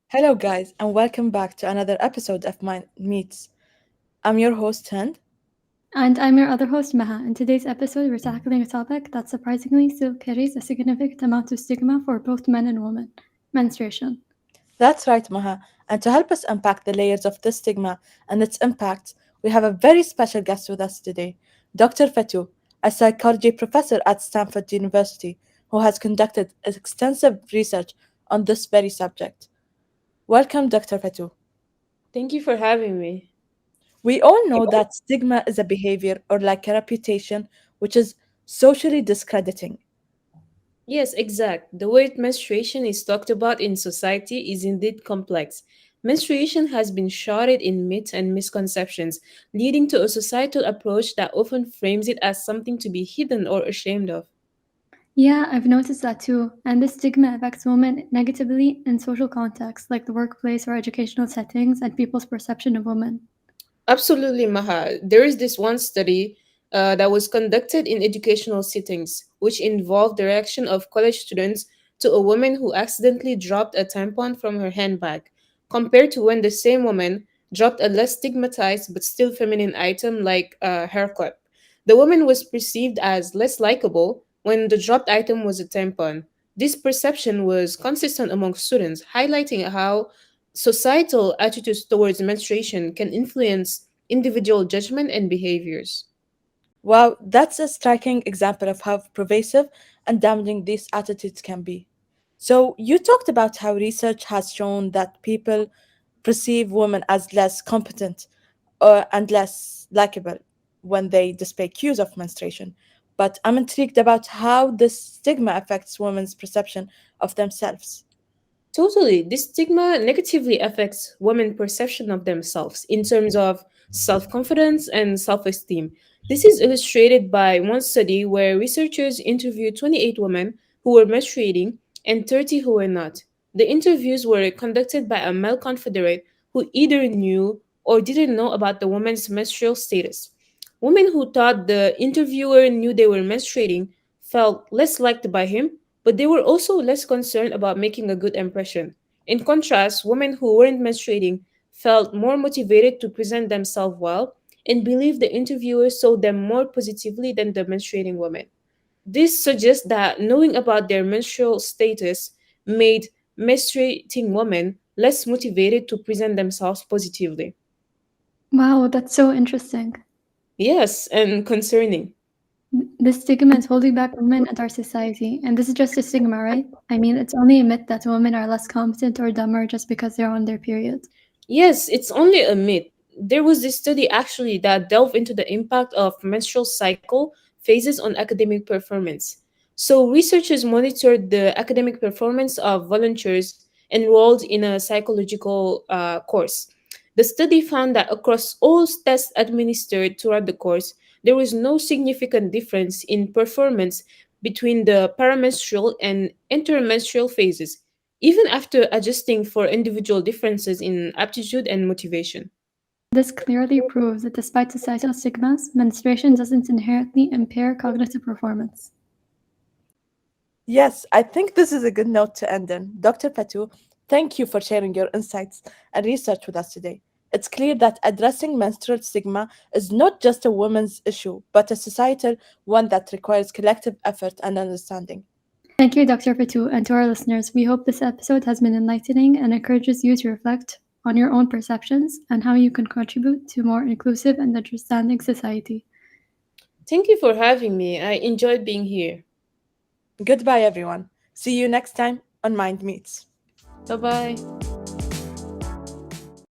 Hello, guys, and welcome back to another episode of Mind Meets. I'm your host, Hind. And I'm your other host, Maha. In today's episode, we're tackling a topic that surprisingly still carries a significant amount of stigma for both men and women: menstruation. That's right, Maha. And to help us unpack the layers of this stigma and its impacts, we have a very special guest with us today, Dr. Fatou, a psychology professor at Stanford University who has conducted extensive research on this very subject. Welcome, Dr. Fatou. Thank you for having me. We all know that stigma is a behavior or like a reputation which is socially discrediting. Yes, exact. The way menstruation is talked about in society is indeed complex. Menstruation has been shrouded in myths and misconceptions, leading to a societal approach that often frames it as something to be hidden or ashamed of. Yeah, I've noticed that too. And this stigma affects women negatively in social contexts like the workplace or educational settings and people's perception of women. Absolutely, Maha. There is this one study that was conducted in educational settings, which involved the reaction of college students to a woman who accidentally dropped a tampon from her handbag, compared to when the same woman dropped a less stigmatized but still feminine item like a hair clip. The woman was perceived as less likable when the dropped item was a tampon. This perception was consistent among students, highlighting how societal attitudes towards menstruation can influence individual judgment and behaviors. Wow, that's a striking example of how pervasive and damaging these attitudes can be. So, you talked about how research has shown that people perceive women as less competent and less likable when they display cues of menstruation. But I'm intrigued about how this stigma affects women's perception of themselves. Totally. This stigma negatively affects women's perception of themselves in terms of self confidence and self esteem. This is illustrated by one study where researchers interviewed 28 women who were menstruating and 30 who were not. The interviews were conducted by a male confederate who either knew or didn't know about the woman's menstrual status. Women who thought the interviewer knew they were menstruating felt less liked by him, but they were also less concerned about making a good impression. In contrast, women who weren't menstruating felt more motivated to present themselves well and believed the interviewer saw them more positively than the menstruating women. This suggests that knowing about their menstrual status made menstruating women less motivated to present themselves positively. Wow, that's so interesting. Yes, and concerning. This stigma is holding back women and our society, and this is just a stigma, right? I mean, it's only a myth that women are less competent or dumber just because they're on their period. Yes, it's only a myth. There was this study actually that delved into the impact of menstrual cycle phases on academic performance. So, researchers monitored the academic performance of volunteers enrolled in a psychological course. The study found that across all tests administered throughout the course, there was no significant difference in performance between the paramenstrual and intermenstrual phases even after adjusting for individual differences in aptitude and motivation. This clearly proves that despite societal stigmas, menstruation doesn't inherently impair cognitive performance. Yes, I think this is a good note to end on. Dr. Patou, thank you for sharing your insights and research with us today. It's clear that addressing menstrual stigma is not just a women's issue, but a societal one that requires collective effort and understanding. Thank you, Dr. Fatou, and to our listeners, we hope this episode has been enlightening and encourages you to reflect on your own perceptions and how you can contribute to a more inclusive and understanding society. Thank you for having me. I enjoyed being here. Goodbye, everyone. See you next time on Mind Meets. Bye bye.